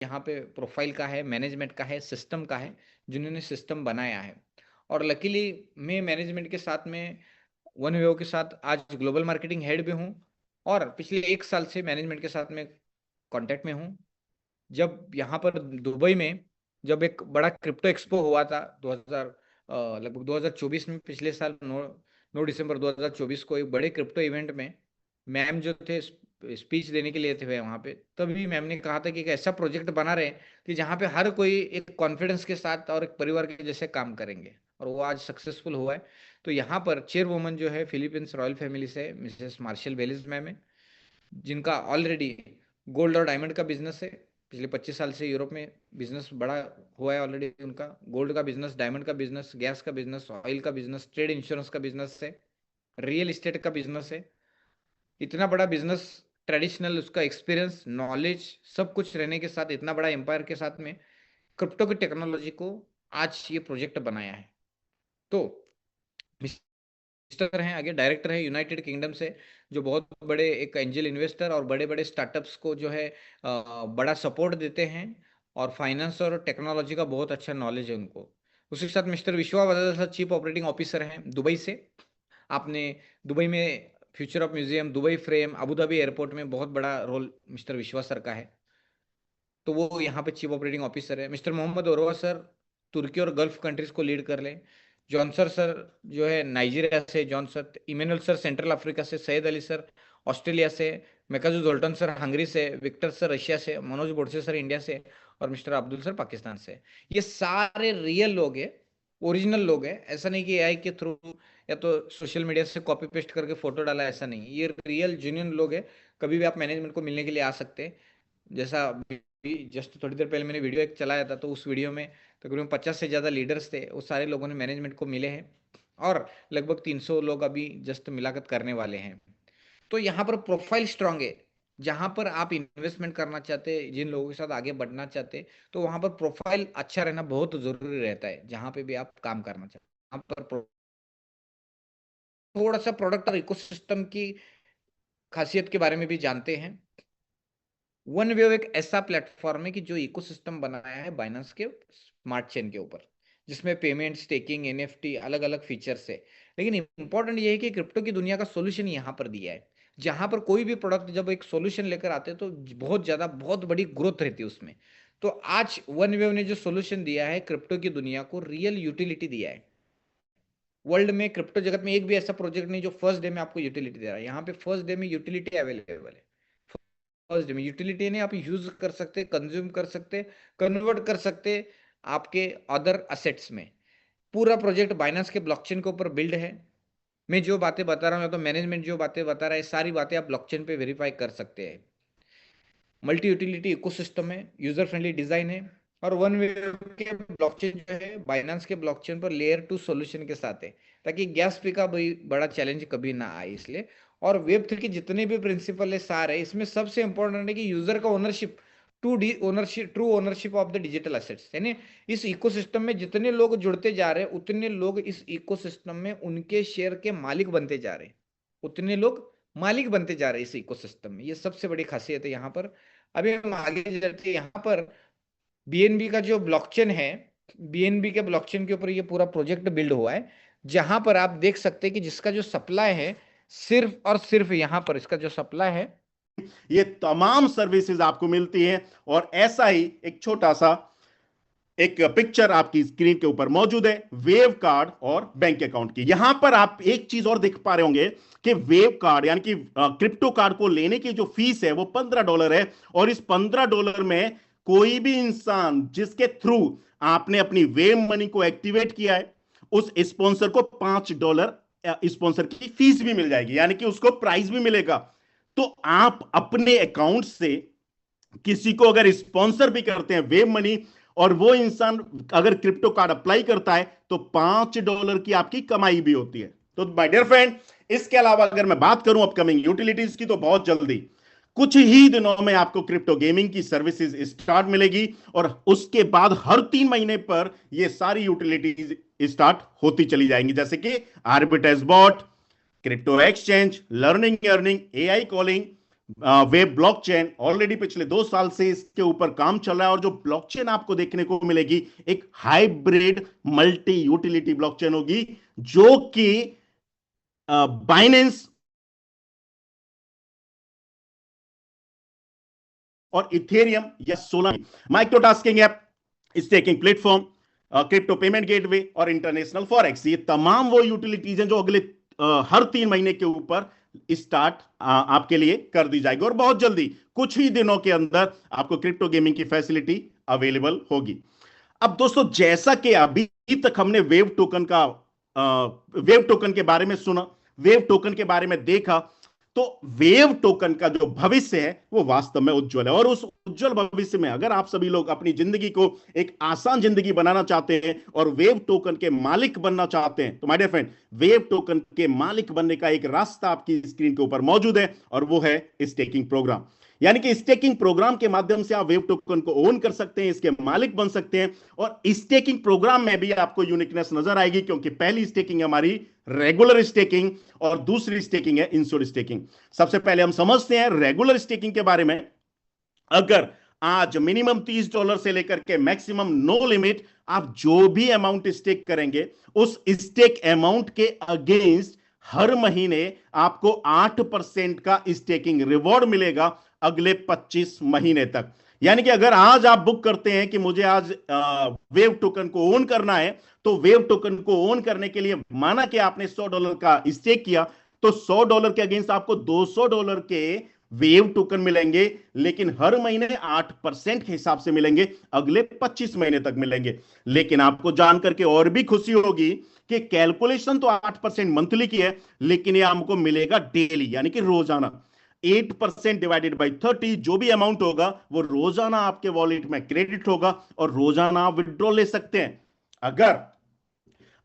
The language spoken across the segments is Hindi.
यहाँ पे प्रोफाइल का है, मैनेजमेंट का है, सिस्टम का है, जिन्होंने सिस्टम बनाया है। और लकीली मैं मैनेजमेंट के साथ में OneWeb के साथ आज ग्लोबल मार्केटिंग हेड भी हूँ, और पिछले 1 साल से मैनेजमेंट के साथ में कांटेक्ट में हूँ। जब यहाँ पर दुबई में जब एक बड़ा क्रिप्टो एक्सपो हुआ था 2000 लगभग 2024 में, पिछले साल 9 दिसंबर 2024 को एक बड़े क्रिप्टो इवेंट में मैम जो थे स्पीच देने के लिए थे वहाँ पे, तभी मैम ने कहा था कि एक ऐसा प्रोजेक्ट बना रहे हैं कि जहाँ पे हर कोई एक कॉन्फिडेंस के साथ और एक परिवार के जैसे काम करेंगे, और वो आज सक्सेसफुल हुआ है। तो यहाँ पर चेयर वुमन जो है फिलीपींस रॉयल फैमिली से मिसेस मार्शल वेलिस मैम है, जिनका ऑलरेडी गोल्ड और डायमंड का बिजनेस है। पिछले 25 साल से यूरोप में बिजनेस बड़ा हुआ है ऑलरेडी उनका। गोल्ड का बिजनेस, डायमंड का बिजनेस, गैस का बिजनेस, ऑयल का बिजनेस, ट्रेड इंश्योरेंस का बिजनेस है, रियल एस्टेट का बिजनेस है। इतना बड़ा बिजनेस, ट्रेडिशनल उसका एक्सपीरियंस, नॉलेज, सब कुछ रहने के साथ, इतना बड़ा एम्पायर के साथ में क्रिप्टो की टेक्नोलॉजी को आज ये प्रोजेक्ट बनाया है। तो मिनिस्टर हैं, आगे डायरेक्टर है यूनाइटेड किंगडम से, जो बहुत बड़े एक एंजल इन्वेस्टर और बड़े बड़े स्टार्टअप्स को जो है बड़ा सपोर्ट देते हैं, और फाइनेंस और टेक्नोलॉजी का बहुत अच्छा नॉलेज है उनको। उसी के साथ मिस्टर विश्वा वदल सर चीफ ऑपरेटिंग ऑफिसर हैं दुबई से। आपने दुबई में future of museum, Dubai frame, Abu Dhabi airport में बहुत बड़ा रोल मिस्टर विश्वा सर का है, तो वो यहाँ पे चीफ ऑपरेटिंग ऑफिसर है। मिस्टर मोहम्मद ओरवा सर तुर्की और गल्फ कंट्रीज को लीड कर लें। जॉनसर सर जो है नाइजीरिया से, John sir. Emmanuel sir central Africa से, सैयद अली सर ऑस्ट्रेलिया से, मेकाजू जोल्टन सर हंगरी से, विक्टर सर रशिया से, मनोज बोडसे सर इंडिया से, और मिस्टर अब्दुल सर पाकिस्तान से। ये सारे रियल लोग हैं, ओरिजिनल लोग हैं। ऐसा नहीं कि एआई के थ्रू या तो सोशल मीडिया से कॉपी पेस्ट करके फोटो डाला, ऐसा नहीं। ये रियल जेन्युइन लोग हैं। कभी भी आप मैनेजमेंट को मिलने के लिए आ सकते हैं। जैसा जस्ट थोड़ी देर पहले मैंने वीडियो एक चलाया था, तो उस वीडियो में तकरीबन 50 से ज़्यादा लीडर्स थे, वो सारे लोगों ने मैनेजमेंट को मिले हैं, और लगभग 300 लोग अभी जस्ट मुलाकात करने वाले हैं। तो यहाँ पर प्रोफाइल स्ट्रांग है। जहाँ पर आप इन्वेस्टमेंट करना चाहते हैं, जिन लोगों के साथ आगे बढ़ना चाहते हैं, तो वहाँ पर प्रोफाइल अच्छा रहना बहुत जरूरी रहता है, जहाँ पे भी आप काम करना चाहते हैं। वहाँ पर थोड़ा सा प्रोडक्ट और इकोसिस्टम की खासियत के बारे में भी जानते हैं। वन वेव एक ऐसा प्लेटफॉर्म है कि जो इकोसिस्टम बनाया है बाइनेंस के स्मार्ट चेन के ऊपर, जिसमें पेमेंट, स्टेकिंग, एनएफटी, अलग अलग फीचर्स है। लेकिन इंपॉर्टेंट ये है कि क्रिप्टो की दुनिया का सॉल्यूशन यहाँ पर दिया है। जहां पर कोई भी प्रोडक्ट जब एक सॉल्यूशन लेकर आते हैं तो बहुत ज्यादा, बहुत बड़ी ग्रोथ रहती है उसमें। तो आज वन वेव ने जो सॉल्यूशन दिया है क्रिप्टो की दुनिया को, रियल यूटिलिटी दिया है। वर्ल्ड में क्रिप्टो जगत में एक भी ऐसा प्रोजेक्ट नहीं जो फर्स्ट डे में आपको यूटिलिटी दे रहा है। यहाँ पे फर्स्ट डे में यूटिलिटी अवेलेबल है। फर्स्ट डे में यूटिलिटी ने आप यूज कर सकते, कंज्यूम कर सकते, कन्वर्ट कर सकते आपके अदर असेट्स में। पूरा प्रोजेक्ट बाइनेंस के ब्लॉकचेन के ऊपर बिल्ड है। मैं जो बातें बता रहा हूँ, या तो मैनेजमेंट जो बातें बता रहा है, सारी बातें आप ब्लॉकचेन पे वेरीफाई कर सकते हैं। मल्टी यूटिलिटी इकोसिस्टम है, यूजर फ्रेंडली डिजाइन है, और वन वे के ब्लॉकचेन जो है बाइनेंस के ब्लॉकचेन पर लेयर 2 सॉल्यूशन के साथ है, ताकि गैस फी का भी बड़ा चैलेंज कभी ना आए इसलिए। और वेब 3 के जितने भी प्रिंसिपल है सारे, इसमें सबसे इंपॉर्टेंट है कि यूजर का ownership, true ownership of the digital assets. यानी इस इकोसिस्टम में जितने लोग जुड़ते जा रहे हैं, उतने लोग इस इकोसिस्टम में उनके शेयर के मालिक बनते जा रहे हैं, उतने लोग मालिक बनते जा रहे हैं इस इकोसिस्टम में। ये सबसे बड़ी खासियत है यहाँ पर। अभी हम आगे चलते हैं। यहाँ पर बीएनबी का जो ब्लॉकचेन है, बीएनबी के ब्लॉकचेन के ऊपर ये पूरा प्रोजेक्ट बिल्ड हुआ है, जहां पर आप देख सकते हैं कि जिसका जो सप्लाई है, सिर्फ और सिर्फ यहाँ पर इसका जो सप्लाई है, ये तमाम सर्विसेज आपको मिलती है। और ऐसा ही एक छोटा सा एक पिक्चर आपकी स्क्रीन के ऊपर मौजूद है वेव कार्ड और बैंक अकाउंट की। यहां पर आप एक चीज और देख पा रहे होंगे कि वेव कार्ड यानी कि क्रिप्टो कार्ड को लेने की जो फीस है वो $15 है, और इस $15 में कोई भी इंसान जिसके थ्रू आपने अपनी वेव मनी को एक्टिवेट किया है, उस स्पॉन्सर को $5 स्पॉन्सर की फीस भी मिल जाएगी, यानी कि उसको प्राइस भी मिलेगा। तो आप अपने अकाउंट से किसी को अगर स्पॉन्सर भी करते हैं वेव मनी, और वो इंसान अगर क्रिप्टो कार्ड अप्लाई करता है, तो $5 की आपकी कमाई भी होती है। तो माय डियर फ्रेंड, इसके अलावा अगर मैं बात करूं अपकमिंग यूटिलिटीज की, तो बहुत जल्दी कुछ ही दिनों में आपको क्रिप्टो गेमिंग की सर्विसेज स्टार्ट मिलेगी, और उसके बाद हर 3 महीने पर ये सारी यूटिलिटीज स्टार्ट होती चली जाएंगी, जैसे कि arbitrage bot, crypto exchange, learning earning, AI calling, web blockchain already पिछले 2 साल से इसके ऊपर काम चल रहा है, और जो ब्लॉकचेन आपको देखने को मिलेगी एक हाइब्रिड मल्टी यूटिलिटी ब्लॉकचेन होगी, जो कि बाइनेंस और इथेरियम या solar microtasking app, staking platform, crypto payment gateway और इंटरनेशनल फॉरेक्स, ये तमाम वो यूटिलिटीज हैं जो अगले हर 3 महीने के ऊपर स्टार्ट आपके लिए कर दी जाएगी, और बहुत जल्दी कुछ ही दिनों के अंदर आपको क्रिप्टो गेमिंग की फैसिलिटी अवेलेबल होगी। अब दोस्तों, जैसा कि अभी तक हमने वेव टोकन के बारे में सुना, वेव टोकन के बारे में देखा, तो वेव टोकन का जो भविष्य है वो वास्तव में उज्जवल है। और उस उज्जवल भविष्य में अगर आप सभी लोग अपनी जिंदगी को एक आसान जिंदगी बनाना चाहते हैं और वेव टोकन के मालिक बनना चाहते हैं, तो my dear friend, wave token के मालिक बनने का एक रास्ता आपकी स्क्रीन के ऊपर मौजूद है, और वो है स्टेकिंग प्रोग्राम। यानी कि स्टेकिंग प्रोग्राम के माध्यम से आप वेव टोकन को ओन कर सकते हैं, इसके मालिक बन सकते हैं। और स्टेकिंग प्रोग्राम में भी आपको यूनिकनेस नजर आएगी, क्योंकि पहली स्टेकिंग हमारी रेगुलर स्टेकिंग और दूसरी स्टेकिंग है इंश्योर्ड स्टेकिंग। सबसे पहले हम समझते हैं रेगुलर स्टेकिंग के बारे में। अगर आज मिनिमम $30 से लेकर के मैक्सिमम नो लिमिट आप जो भी अमाउंट स्टेक करेंगे, उस स्टेक अमाउंट के अगेंस्ट हर महीने आपको 8% का स्टेकिंग रिवॉर्ड मिलेगा अगले 25 महीने तक। यानी कि अगर आज आप बुक करते हैं कि मुझे आज वेव टोकन को ओन करना है, तो वेव टोकन को ओन करने के लिए माना कि आपने $100 का स्टेक किया, तो $100 के अगेंस्ट आपको $200 के वेव टोकन मिलेंगे, लेकिन हर महीने 8% के हिसाब से मिलेंगे, अगले 25 महीने तक मिलेंगे। लेकिन आपको जानकर के और भी खुशी होगी कि कैलकुलेशन तो 8% मंथली की है, लेकिन ये हमको मिलेगा डेली, यानी कि रोजाना। 8% डिवाइडेड बाई 30, जो भी अमाउंट होगा वो रोजाना आपके वॉलेट में क्रेडिट होगा और रोजाना आप विड्रॉ ले सकते हैं। अगर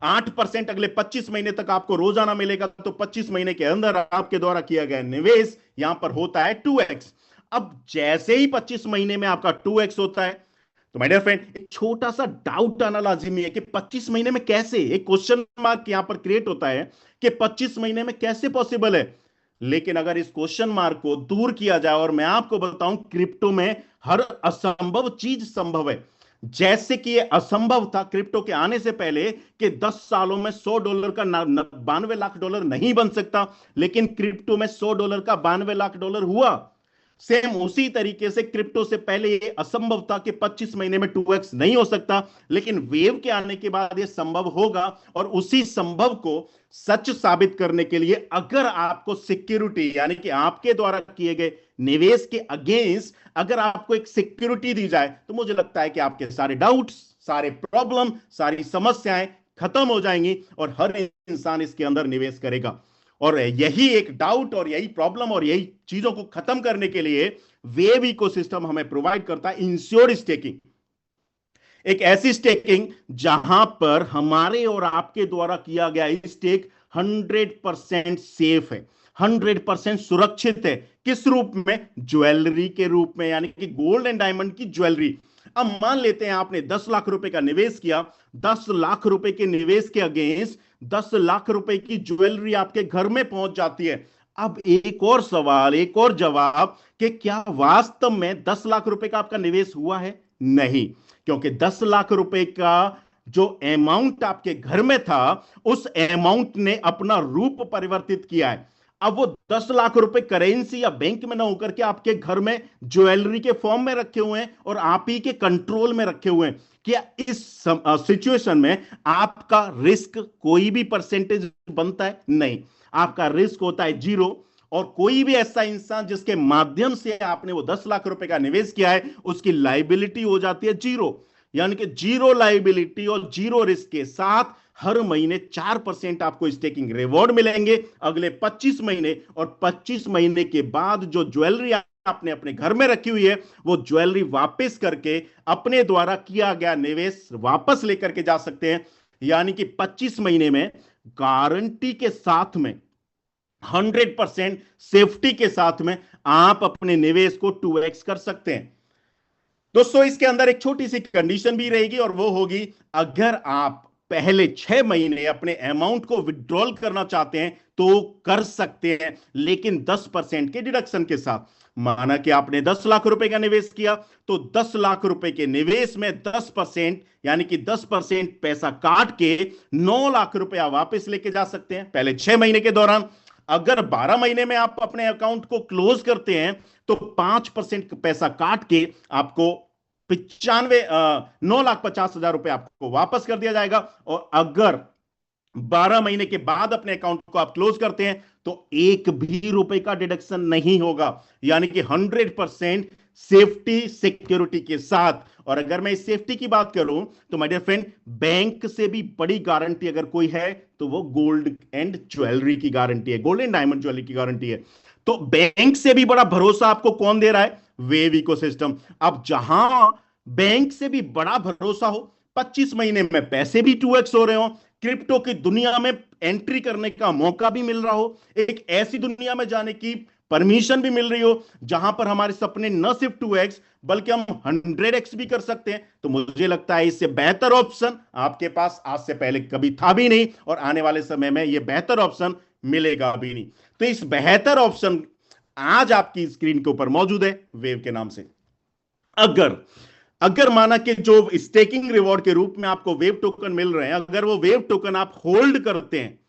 8% अगले 25 महीने तक आपको रोजाना मिलेगा, तो 25 महीने के अंदर आपके द्वारा किया गया निवेश यहां पर होता है 2x। अब जैसे ही 25 महीने में आपका 2x होता है, तो माय डियर फ्रेंड, एक छोटा सा डाउट आना लाजिमी है कि 25 महीने में कैसे, एक क्वेश्चन मार्क यहां पर क्रिएट होता है कि 25 महीने में कैसे पॉसिबल है। लेकिन अगर इस क्वेश्चन मार्क को दूर किया जाए और मैं आपको बताऊं, क्रिप्टो में हर असंभव चीज संभव है। जैसे कि यह असंभव था क्रिप्टो के आने से पहले कि 10 सालों में $100 का 92 लाख डॉलर नहीं बन सकता, लेकिन क्रिप्टो में $100 का 92 लाख डॉलर हुआ। सेम उसी तरीके से क्रिप्टो से पहले यह असंभव था कि 25 महीने में 2x नहीं हो सकता, लेकिन वेव के आने के बाद यह संभव होगा। और उसी संभव को सच साबित करने के लिए अगर आपको सिक्योरिटी, यानी कि आपके द्वारा किए गए निवेश के अगेंस्ट अगर आपको एक सिक्योरिटी दी जाए, तो मुझे लगता है कि आपके सारे डाउट्स, सारे प्रॉब्लम, सारी समस्याएं खत्म हो जाएंगी और हर इंसान इसके अंदर निवेश करेगा। और यही एक डाउट और यही प्रॉब्लम और यही चीजों को खत्म करने के लिए वेव इकोसिस्टम हमें प्रोवाइड करता है इंश्योर्ड स्टेकिंग। एक ऐसी स्टेकिंग जहां पर हमारे और आपके द्वारा किया गया स्टेक 100% सेफ है, 100% सुरक्षित है। किस रूप में? ज्वेलरी के रूप में, यानी कि गोल्ड एंड डायमंड की ज्वेलरी। अब मान लेते हैं आपने 10 लाख रुपए का निवेश किया, 10 लाख रुपए के निवेश के अगेंस्ट 10 लाख रुपए की ज्वेलरी आपके घर में पहुंच जाती है। अब एक और सवाल, एक और जवाब कि क्या वास्तव में 10 लाख रुपए का आपका निवेश हुआ है? नहीं, क्योंकि 10 लाख रुपए का जो अमाउंट आपके घर में था, उस अमाउंट ने अपना रूप परिवर्तित किया है। अब वो 10 लाख रुपए करेंसी या बैंक में ना होकर के आपके घर में ज्वेलरी के फॉर्म में रखे हुए हैं और आप ही के कंट्रोल में रखे हुए हैं। क्या इस सिचुएशन में आपका रिस्क कोई भी परसेंटेज बनता है? नहीं, आपका रिस्क होता है 0। और कोई भी ऐसा इंसान जिसके माध्यम से आपने वो 10 लाख रुपए का निवेश किया है, उसकी लाइबिलिटी हो जाती है 0। यानी कि 0 लाइबिलिटी और 0 रिस्क के साथ हर महीने 4% आपको स्टेकिंग रिवॉर्ड मिलेंगे अगले 25 महीने। और 25 महीने के बाद जो ज्वेलरी आपने अपने घर में रखी हुई है, वो ज्वेलरी वापस करके अपने द्वारा किया गया निवेश वापस लेकर के जा सकते हैं। यानी कि 25 महीने में गारंटी के साथ में, 100% सेफ्टी के साथ में आप अपने निवेश को 2x कर सकते हैं। दोस्तों, इसके अंदर एक छोटी सी कंडीशन भी रहेगी और वो होगी, अगर आप पहले 6 महीने अपने अमाउंट को विड्रॉल करना चाहते हैं तो कर सकते हैं, लेकिन 10% के डिडक्शन के साथ। माना कि आपने 10 लाख रुपए का निवेश किया, तो 10 लाख रुपए के निवेश में 10% यानी कि 10% पैसा काट के 9 लाख रुपया वापस लेके जा सकते हैं पहले 6 महीने के दौरान। अगर 12 महीने में आप अपने अकाउंट को क्लोज करते हैं तो 5% पैसा काट के आपको 9,50,000 रुपए आपको वापस कर दिया जाएगा। और अगर 12 महीने के बाद अपने अकाउंट को आप क्लोज करते हैं तो एक भी रुपए का डिडक्शन नहीं होगा, यानी कि 100% सेफ्टी सिक्योरिटी के साथ। और अगर मैं इस सेफ्टी की बात करूं तो माय डियर फ्रेंड, बैंक से भी बड़ी गारंटी अगर कोई है तो वो गोल्ड एंड ज्वेलरी की गारंटी है, गोल्ड एंड डायमंड ज्वेलरी की गारंटी है। तो बैंक से भी बड़ा भरोसा आपको कौन दे रहा है? Wave ecosystem. अब जहां बैंक से भी बड़ा भरोसा हो, 25 महीने में पैसे भी 2x हो रहे हो, क्रिप्टो की दुनिया में एंट्री करने का मौका भी मिल रहा हो, एक ऐसी दुनिया में जाने की परमिशन भी मिल रही हो जहां पर हमारे सपने न सिर्फ 2x बल्कि हम 100x भी कर सकते हैं, तो मुझे लगता है इससे बेहतर ऑप्शन आपके पास आज से पहले कभी था भी नहीं और आने वाले समय में यह बेहतर ऑप्शन मिलेगा भी नहीं। तो इस बेहतर ऑप्शन आज आपकी स्क्रीन के ऊपर मौजूद है वेव के नाम से। अगर अगर माना कि जो स्टेकिंग रिवॉर्ड के रूप में आपको वेव टोकन मिल रहे हैं, अगर वो वेव टोकन आप होल्ड करते हैं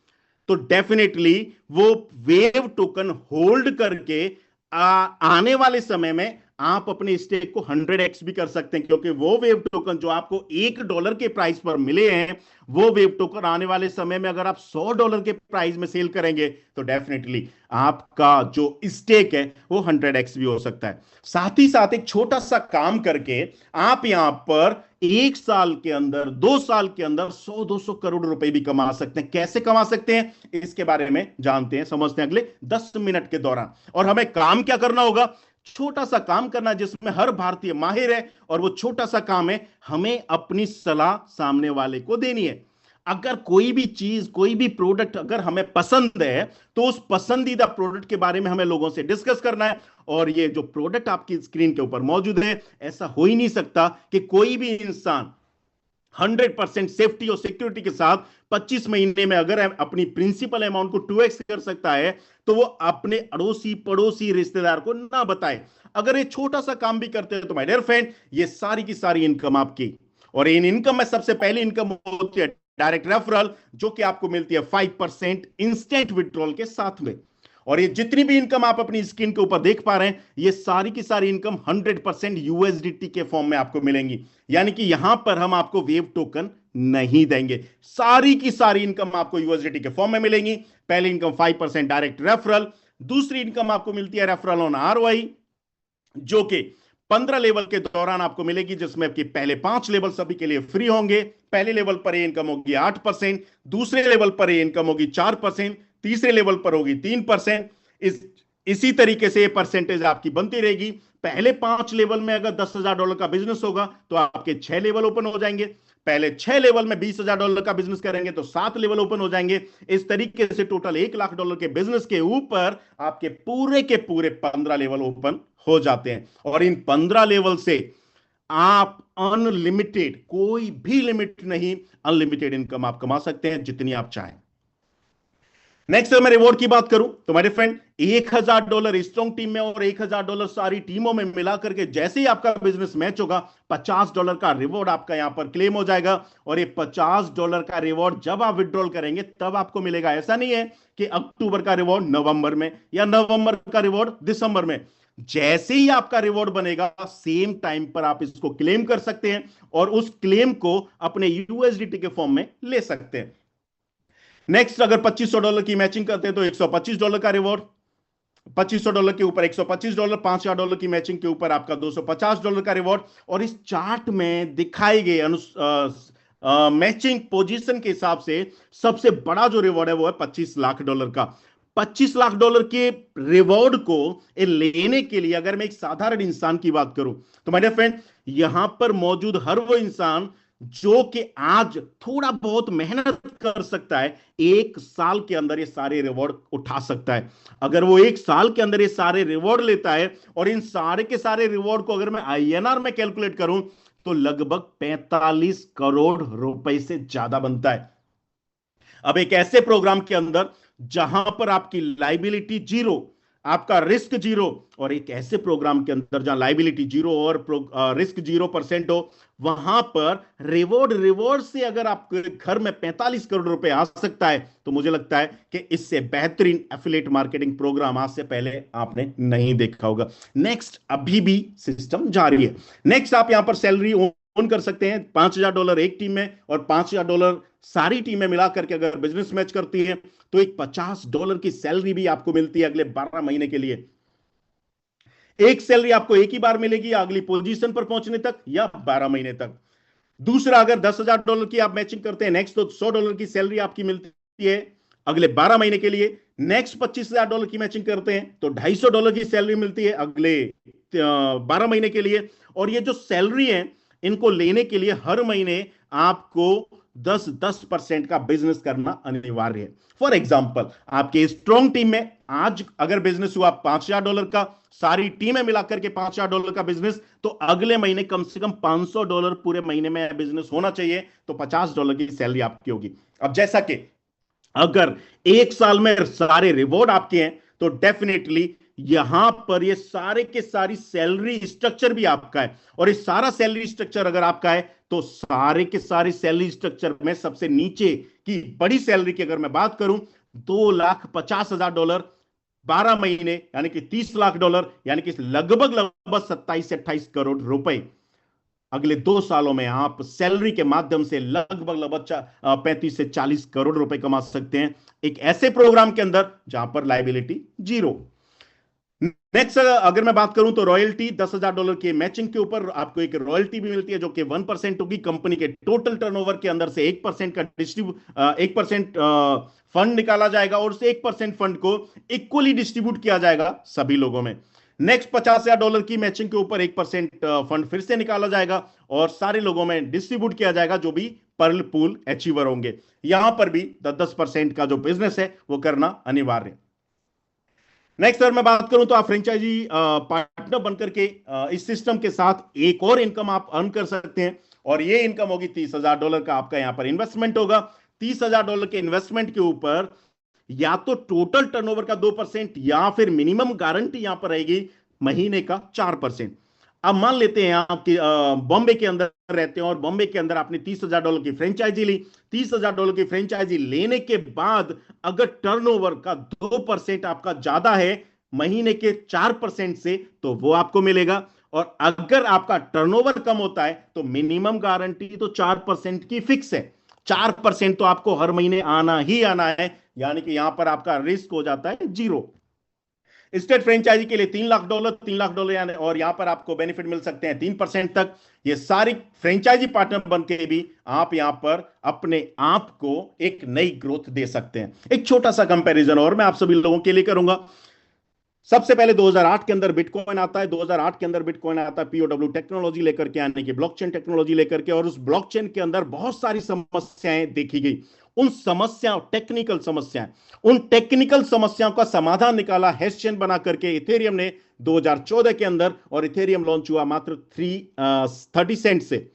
तो डेफिनेटली वो वेव टोकन होल्ड करके आने वाले समय में आप अपने स्टेक को 100x भी कर सकते हैं, क्योंकि वो वेव टोकन जो आपको $1 के प्राइस पर मिले हैं, वो वेव टोकन आने वाले समय में अगर आप $100 के प्राइस में सेल करेंगे तो डेफिनेटली आपका जो स्टेक है वो 100x भी हो सकता है। साथ ही साथ एक छोटा सा काम करके आप यहां पर 1 साल के अंदर, 2 साल के अंदर 100-200 करोड़ रुपए भी कमा सकते हैं। कैसे कमा सकते हैं इसके बारे में जानते हैं, समझते हैं अगले 10 मिनट के दौरान। और हमें काम क्या करना होगा? छोटा सा काम करना जिसमें हर भारतीय माहिर है, और वो छोटा सा काम है हमें अपनी सलाह सामने वाले को देनी है। अगर कोई भी चीज, कोई भी प्रोडक्ट अगर हमें पसंद है तो उस पसंदीदा प्रोडक्ट के बारे में हमें लोगों से डिस्कस करना है। और ये जो प्रोडक्ट आपकी स्क्रीन के ऊपर मौजूद है, ऐसा हो ही नहीं सकता कि कोई भी इंसान 100% सेफ्टी और सिक्योरिटी के साथ 25 महीने में अगर अपनी प्रिंसिपल अमाउंट को 2x कर सकता है तो वो अपने अड़ोसी पड़ोसी रिश्तेदार को ना बताए। अगर ये छोटा सा काम भी करते हैं तो माय डियर फ्रेंड, ये सारी की सारी इनकम आपकी, और इन इनकम में सबसे पहली इनकम होती है डायरेक्ट रेफरल, जो कि आपको मिलती है 5% इंस्टेंट विड्रॉल के साथ में। और ये जितनी भी इनकम आप अपनी स्क्रीन के ऊपर देख पा रहे हैं, ये सारी की सारी इनकम 100% यूएसडीटी के फॉर्म में आपको मिलेंगी, यानी कि यहां पर हम आपको वेव टोकन नहीं देंगे, सारी की सारी इनकम आपको यूएसडीटी के फॉर्म में मिलेंगी। पहली इनकम 5% डायरेक्ट रेफरल, दूसरी इनकम आपको मिलती है रेफरल ऑन आरओआई, जो कि 15 लेवल के दौरान आपको मिलेगी, जिसमें आपके पहले 5 लेवल सभी के लिए फ्री होंगे। पहले लेवल पर ये इनकम होगी 8%, दूसरे लेवल पर ये इनकम होगी 4%, तीसरे लेवल पर होगी 3%। इसी तरीके से ये परसेंटेज आपकी बनती रहेगी। पहले 5 लेवल में अगर $10,000 का बिजनेस होगा तो आपके 6 लेवल ओपन हो जाएंगे। पहले 6 लेवल में $20,000 का बिजनेस करेंगे तो 7 लेवल ओपन हो जाएंगे। इस तरीके से टोटल $1,00,000 के बिजनेस के ऊपर आपके पूरे के पूरे 15 लेवल ओपन हो जाते हैं। और इन 15 लेवल से आप अनलिमिटेड, कोई भी लिमिट नहीं, अनलिमिटेड इनकम आप कमा सकते हैं जितनी आप चाहें। नेक्स्ट मैं रिवॉर्ड की बात करूं तो मेरे फ्रेंड, $1,000 स्ट्रॉन्ग टीम में और $1,000 सारी टीमों में मिलाकर के जैसे ही आपका बिजनेस मैच होगा, $50 का रिवॉर्ड आपका यहां पर क्लेम हो जाएगा। और ये $50 का रिवॉर्ड जब आप विड्रॉल करेंगे तब आपको मिलेगा। ऐसा नहीं है कि अक्टूबर का रिवॉर्ड नवंबर में या नवंबर का रिवॉर्ड दिसंबर में। जैसे ही आपका रिवॉर्ड बनेगा सेम टाइम पर आप इसको क्लेम कर सकते हैं और उस क्लेम को अपने यूएसडीटी के फॉर्म में ले सकते हैं। नेक्स्ट, अगर $2,500 की मैचिंग करते हैं तो $125 का रिवॉर्ड, $2,500 के ऊपर $125, $5,000 की मैचिंग के ऊपर आपका $250 का रिवॉर्ड। और इस चार्ट में दिखाई गए मैचिंग पोजीशन के हिसाब से सबसे बड़ा जो रिवॉर्ड है वो है $25 लाख का। $25 लाख के रिवॉर्ड को लेने के लिए अगर मैं एक साधारण इंसान की बात करूं तो मेरे फ्रेंड, यहां पर मौजूद हर वो इंसान जो कि आज थोड़ा बहुत मेहनत कर सकता है, 1 साल के अंदर ये सारे रिवॉर्ड उठा सकता है। अगर वो 1 साल के अंदर ये सारे रिवॉर्ड लेता है, और इन सारे के सारे रिवॉर्ड को अगर मैं आईएनआर में कैलकुलेट करूं तो लगभग 45 करोड़ रुपए से ज्यादा बनता है। अब एक ऐसे प्रोग्राम के अंदर जहां पर आपकी लाइबिलिटी जीरो, आपका रिस्क जीरो, और एक ऐसे प्रोग्राम के अंदर जहां लाइबिलिटी जीरो और रिस्क 0% हो, वहां पर रिवॉर्ड रिवॉर्ड से अगर आपके घर में 45 करोड़ रुपए आ सकता है, तो मुझे लगता है कि इससे बेहतरीन एफिलिएट मार्केटिंग प्रोग्राम आज से पहले आपने नहीं देखा होगा। नेक्स्ट, अभी भी सिस्टम जारी है। नेक्स्ट, आप यहां पर सैलरी ओन कर सकते हैं। $5,000 एक टीम में और $5,000 सारी टीमें मिलाकर के अगर बिजनेस मैच करती है, तो एक $50 की सैलरी भी आपको मिलती है अगले 12 महीने के लिए। एक सैलरी आपको एक ही बार मिलेगी अगली पोजीशन पर पहुंचने तक या 12 महीने तक। दूसरा, अगर $10,000 की आप मैचिंग करते हैं नेक्स्ट, तो $100 की सैलरी आपकी मिलती है अगले 12 महीने के लिए। नेक्स्ट $25,000 की मैचिंग करते हैं तो $250 की सैलरी मिलती है अगले 12 महीने के लिए। और ये जो सैलरी है, इनको लेने के लिए हर महीने आपको 10% का बिजनेस करना अनिवार्य है। फॉर एग्जाम्पल, आपके स्ट्रॉन्ग टीम में आज अगर बिजनेस हुआ $5,000 का, सारी टीमें मिलाकर के $5,000 का बिजनेस, तो अगले महीने कम से कम $500 पूरे महीने में बिजनेस होना चाहिए, तो $50 की सैलरी आपकी होगी। अब जैसा कि अगर एक साल में सारे रिवॉर्ड आपके हैं, तो डेफिनेटली यहां पर ये सारे के सारी सैलरी स्ट्रक्चर भी आपका है। और ये सारा सैलरी स्ट्रक्चर अगर आपका है, तो सारे के सारे सैलरी स्ट्रक्चर में सबसे नीचे की बड़ी सैलरी की अगर मैं बात करूं, $2,50,000 12 महीने यानी कि $30 लाख, यानी कि लगभग लगभग 27 से 28 करोड़ रुपए अगले 2 सालों में आप सैलरी के माध्यम से लगभग लगभग 35 से 40 करोड़ रुपए कमा सकते हैं एक ऐसे प्रोग्राम के अंदर जहां पर लाइबिलिटी जीरो। नेक्स्ट, अगर मैं बात करूं तो रॉयल्टी, $10,000 के मैचिंग के ऊपर आपको एक रॉयल्टी भी मिलती है जो कि 1% होगी। कंपनी के टोटल टर्नओवर के अंदर से 1% का 1% फंड निकाला जाएगा और उस 1% फंड को इक्वली डिस्ट्रीब्यूट किया जाएगा सभी लोगों में। नेक्स्ट, $50,000 की मैचिंग के ऊपर 1% फंड फिर से निकाला जाएगा और सारे लोगों में डिस्ट्रीब्यूट किया जाएगा जो भी पर्ल पूल अचीवर होंगे। यहां पर भी 10% का जो बिजनेस है वो करना अनिवार्य है। नेक्स्ट, अगर मैं बात करूं तो आप फ्रेंचाइजी पार्टनर बनकर के इस सिस्टम के साथ एक और इनकम आप अर्न कर सकते हैं, और ये इनकम होगी $30,000 का। आपका यहां पर इन्वेस्टमेंट होगा। $30,000 के इन्वेस्टमेंट के ऊपर या तो टोटल टर्नओवर का 2% या फिर मिनिमम गारंटी यहां पर रहेगी महीने का 4%। अब मान लेते हैं आप बॉम्बे के अंदर रहते हैं और बॉम्बे के अंदर आपने $30,000 की फ्रेंचाइजी ली। $30,000 की फ्रेंचाइजी लेने के बाद अगर टर्नओवर का 2% आपका ज्यादा है महीने के 4% से, तो वो आपको मिलेगा। और अगर आपका टर्नओवर कम होता है तो मिनिमम गारंटी तो 4% की फिक्स है। 4% तो आपको हर महीने आना ही आना है, यानी कि यहां पर आपका रिस्क हो जाता है जीरो। स्टेट फ्रेंचाइजी के लिए $3 लाख यानी, और यहां पर आपको बेनिफिट मिल सकते हैं 3% तक। ये सारी फ्रेंचाइजी पार्टनर बन के भी आप यहां पर अपने आप को एक नई ग्रोथ दे सकते हैं। एक छोटा सा कंपैरिजन और मैं आप सभी लोगों के लिए करूंगा। सबसे पहले 2008 के अंदर बिटकॉइन आता है। 2008 के अंदर बिटकॉइन आता है पीओडब्ल्यू टेक्नोलॉजी लेकर के, यानी कि ब्लॉकचेन टेक्नोलॉजी लेकर के, और उस ब्लॉकचेन के अंदर बहुत सारी समस्याएं देखी गई। उन समस्याओं उन टेक्निकल समस्याओं का समाधान निकाला हेस्टियन बना करके इथेरियम ने 2014 के अंदर, और इथेरियम लॉन्च हुआ मात्र 30 सेंट से।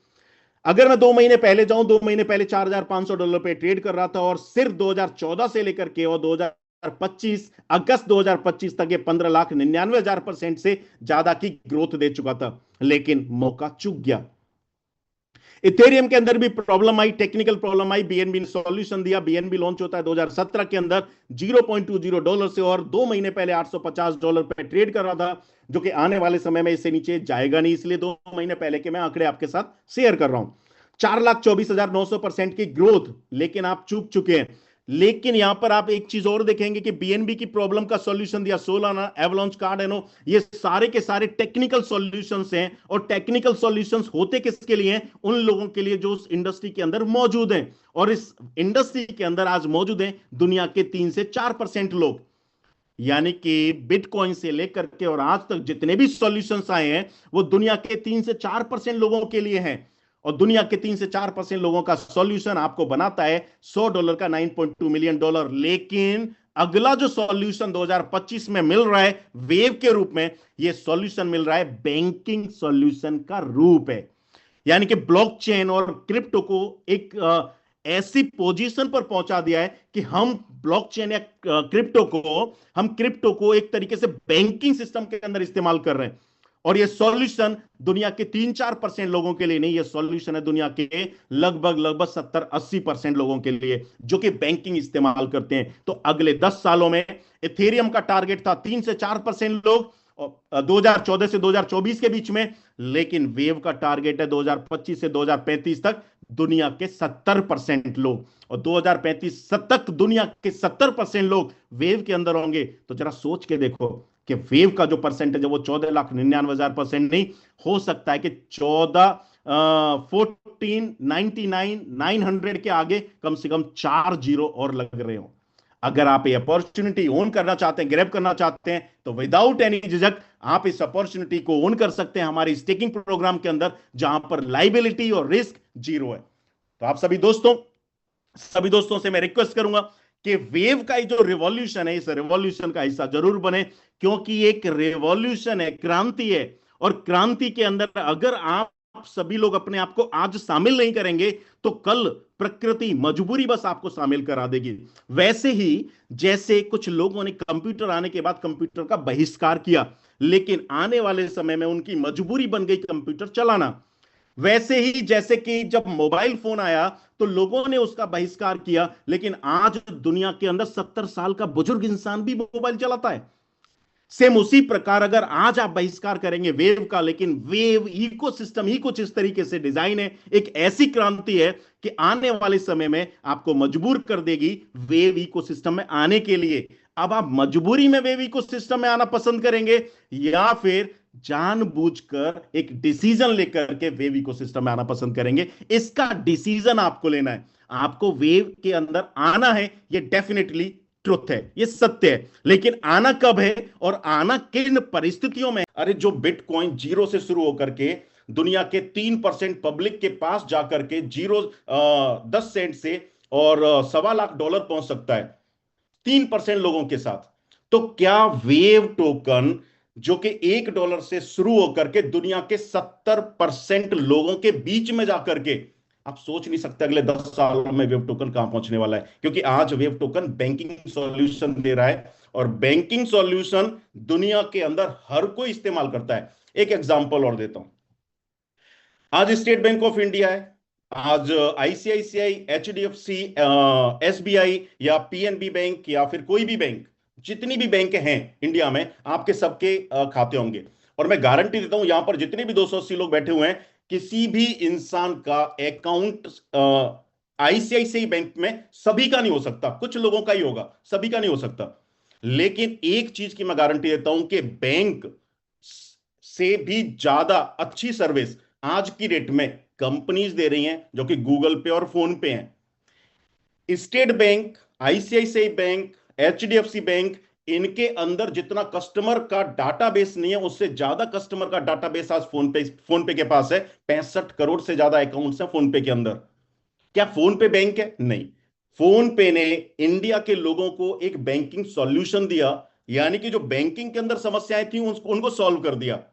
अगर मैं 2 महीने पहले जाऊं, 2 महीने पहले $4,500 पे ट्रेड कर रहा था, और सिर्फ 2014 से लेकर के और 2025 अगस्त 2025 तक ये 15,99,000% से ज्यादा की ग्रोथ दे चुका था, लेकिन मौका चूक गया। इथेरियम के अंदर भी प्रॉब्लम आई, टेक्निकल प्रॉब्लम आई। बीएनबी ने सॉल्यूशन दिया। बीएनबी लॉन्च होता है 2017 के अंदर $0.20 से, और 2 महीने पहले $850 पे ट्रेड कर रहा था, जो कि आने वाले समय में इससे नीचे जाएगा नहीं, इसलिए 2 महीने पहले के मैं आंकड़े आपके साथ शेयर कर रहा हूं। 4,24,900% की ग्रोथ, लेकिन आप चूक चुके हैं। लेकिन यहां पर आप एक चीज और देखेंगे कि बीएनबी की प्रॉब्लम का सॉल्यूशन दिया सोलाना, एवलांच, कार्डेनो, ये सारे के सारे टेक्निकल सॉल्यूशंस हैं। और टेक्निकल सॉल्यूशंस होते किसके लिए हैं? उन लोगों के लिए जो उस इंडस्ट्री के अंदर मौजूद हैं, और इस इंडस्ट्री के अंदर आज मौजूद हैं दुनिया के 3 से 4% लोग। यानी कि बिटकॉइन से लेकर के और आज तक जितने भी सॉल्यूशंस आए हैं वो दुनिया के 3 से 4% लोगों के लिए हैं, और दुनिया के 3 से 4% लोगों का सॉल्यूशन आपको बनाता है $100 का $9.2 मिलियन। लेकिन अगला जो सॉल्यूशन 2025 में मिल रहा है वेव के रूप में, यह सॉल्यूशन मिल रहा है बैंकिंग सॉल्यूशन का रूप है। यानी कि ब्लॉकचेन और क्रिप्टो को एक ऐसी पोजीशन पर पहुंचा दिया है कि हम ब्लॉकचेन या क्रिप्टो को एक तरीके से बैंकिंग सिस्टम के अंदर इस्तेमाल कर रहे हैं। और यह सॉल्यूशन दुनिया के 3-4% लोगों के लिए नहीं, यह सॉल्यूशन है दुनिया के लगभग लगभग 70-80% लोगों के लिए जो कि बैंकिंग इस्तेमाल करते हैं। तो अगले 10 सालों में इथेरियम का टारगेट था 3 से 4% लोग, 2014 से 2024 के बीच में, लेकिन वेव का टारगेट है 2025 से 2035 तक दुनिया के 70% लोग, और 2035 तक दुनिया के 70% लोग वेव के अंदर होंगे। तो जरा सोच के देखो कि वेव का जो परसेंटेज है वो 14,99,000% नहीं, हो सकता है कि 14,99,900 के आगे कम से कम 4 जीरो और लग रहे हो। अगर आप ये अपॉर्चुनिटी ओन करना चाहते हैं, ग्रैब करना चाहते हैं, तो विदाउट एनी झिझक आप इस अपॉर्चुनिटी को ओन कर सकते हैं हमारी स्टेकिंग प्रोग्राम के अंदर, जहां पर लाइबिलिटी और रिस्क जीरो है। तो आप सभी दोस्तों से मैं रिक्वेस्ट करूंगा कि वेव का जो रिवॉल्यूशन है, इस रिवॉल्यूशन का हिस्सा जरूर बने, क्योंकि एक रिवॉल्यूशन है, क्रांति है। और क्रांति के अंदर अगर आप सभी लोग अपने आप को आज शामिल नहीं करेंगे तो कल प्रकृति मजबूरी बस आपको शामिल करा देगी। वैसे ही जैसे कुछ लोगों ने कंप्यूटर आने के बाद कंप्यूटर का बहिष्कार किया, लेकिन आने वाले समय में उनकी मजबूरी बन गई कंप्यूटर चलाना। वैसे ही जैसे कि जब मोबाइल फोन आया तो लोगों ने उसका बहिष्कार किया, लेकिन आज दुनिया के अंदर 70 साल का बुजुर्ग इंसान भी मोबाइल चलाता है। सेम उसी प्रकार अगर आज आप बहिष्कार करेंगे वेव का, लेकिन वेव इकोसिस्टम ही कुछ इस तरीके से डिजाइन है, एक ऐसी क्रांति है कि आने वाले समय में आपको मजबूर कर देगी वेव इकोसिस्टम में आने के लिए। अब आप मजबूरी में वेव इकोसिस्टम में आना पसंद करेंगे या फिर जानबूझकर एक डिसीजन लेकर के वेव इकोसिस्टम में आना पसंद करेंगे? इसका डिसीजन आपको लेना है। आपको वेव के अंदर आना है, यह डेफिनेटली ट्रुथ है, ये सत्य है, लेकिन आना कब है और आना किन परिस्थितियों में? अरे जो बिटकॉइन जीरो से शुरू होकर के दुनिया के 3% पब्लिक के पास जाकर के जीरो 10 सेंट से और $1.25 लाख पहुंच सकता है 3% लोगों के साथ। तो क्या वेव टोकन जो कि $1 से शुरू होकर के दुनिया के 70% लोगों के बीच में जाकर के, आप सोच नहीं सकते अगले 10 सालों में वेव टोकन कहां पहुंचने वाला है, क्योंकि आज वेव टोकन बैंकिंग सॉल्यूशन दे रहा है और बैंकिंग सॉल्यूशन दुनिया के अंदर हर कोई इस्तेमाल करता है। एक एग्जांपल और देता हूं। आज स्टेट बैंक ऑफ इंडिया है, आज आईसीआईसीआई, एचडीएफसी, एसबीआई या पीएनबी बैंक या फिर कोई भी बैंक, जितनी भी बैंक हैं इंडिया में आपके सबके खाते होंगे। और मैं गारंटी देता हूं यहां पर जितने भी 280 लोग बैठे हुए हैं, किसी भी इंसान का अकाउंट आईसीआईसीआई बैंक में सभी का नहीं हो सकता, कुछ लोगों का ही होगा, सभी का नहीं हो सकता। लेकिन एक चीज की मैं गारंटी देता हूं कि बैंक से भी ज्यादा अच्छी सर्विस आज की डेट में कंपनीज दे रही हैं जो कि गूगल पे और फोन पे हैं। State bank, ICICI bank, HDFC bank, इनके अंदर जितना कस्टमर का डाटाबेस नहीं है, उससे ज्यादा कस्टमर का डाटाबेस आज फोन पे के पास है। 65 करोड़ से ज्यादा अकाउंट्स हैं फोन पे के अंदर। क्या फोन पे बैंक है? नहीं। फोन पे ने इंडिया के लोगों को एक बैंकिंग सॉल्यूशन दिया, यानी कि जो बैंकिंग के अंदर समस्याएं थी उनको सॉल्व कर दिया।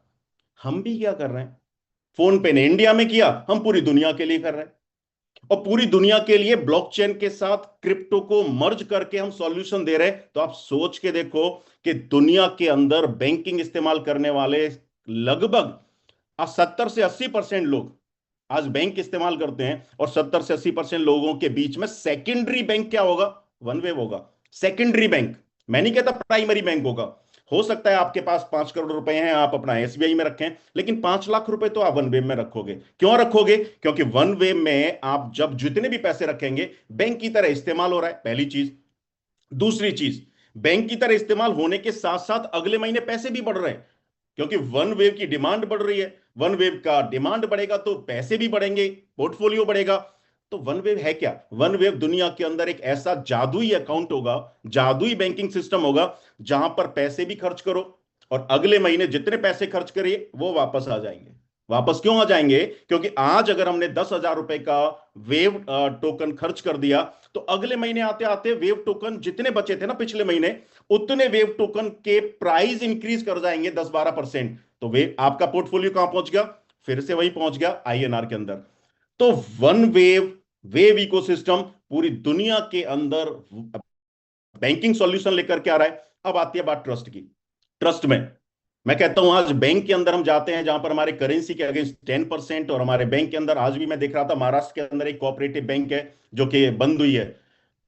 हम भी क्या कर रहे हैं? फोन पे ने इंडिया में किया, हम पूरी दुनिया के लिए कर रहे हैं। और पूरी दुनिया के लिए ब्लॉकचेन के साथ क्रिप्टो को मर्ज करके हम सॉल्यूशन दे रहे हैं। तो आप सोच के देखो कि दुनिया के अंदर बैंकिंग इस्तेमाल करने वाले लगभग 70 से 80% लोग आज बैंक इस्तेमाल करते हैं, और 70 से 80% लोगों के बीच में सेकेंडरी बैंक क्या होगा? वन वेव होगा। सेकेंडरी बैंक, मैं नहीं कहता प्राइमरी बैंक होगा। हो सकता है आपके पास 5 करोड़ रुपए हैं, आप अपना एसबीआई में रखें, लेकिन 5 लाख रुपए तो आप वन वेव में रखोगे। क्यों रखोगे? क्योंकि वन वेव में आप जब जितने भी पैसे रखेंगे बैंक की तरह इस्तेमाल हो रहा है, पहली चीज। दूसरी चीज, बैंक की तरह इस्तेमाल होने के साथ साथ अगले महीने पैसे भी बढ़ रहे हैं, क्योंकि वन वेव की डिमांड बढ़ रही है। वन वेव का डिमांड बढ़ेगा तो पैसे भी बढ़ेंगे, पोर्टफोलियो बढ़ेगा। तो वन वेव है क्या? वन वेव दुनिया के अंदर एक ऐसा जादुई अकाउंट होगा, जादुई बैंकिंग सिस्टम होगा, जहां पर पैसे भी खर्च करो और अगले महीने जितने पैसे खर्च करिए वो वापस आ जाएंगे। वापस क्यों आ जाएंगे? क्योंकि आज अगर हमने 10,000 रुपए का वेव टोकन खर्च कर दिया, तो अगले महीने आते आते वेव टोकन जितने बचे थे ना पिछले महीने, उतने वेव टोकन के प्राइस इंक्रीज कर जाएंगे 10-12%। तो वे आपका पोर्टफोलियो कहां पहुंच गया? फिर से वही पहुंच गया आईएनआर के अंदर। तो वन वेव वेव इकोसिस्टम पूरी दुनिया के अंदर बैंकिंग सॉल्यूशन लेकर के आ रहा है। अब आती है बात ट्रस्ट की। ट्रस्ट में मैं कहता हूं आज बैंक के अंदर हम जाते हैं जहां पर हमारे करेंसी के अगेंस्ट 10%, और हमारे बैंक के अंदर आज भी मैं देख रहा था महाराष्ट्र के अंदर एक कोऑपरेटिव बैंक है जो कि बंद हुई है।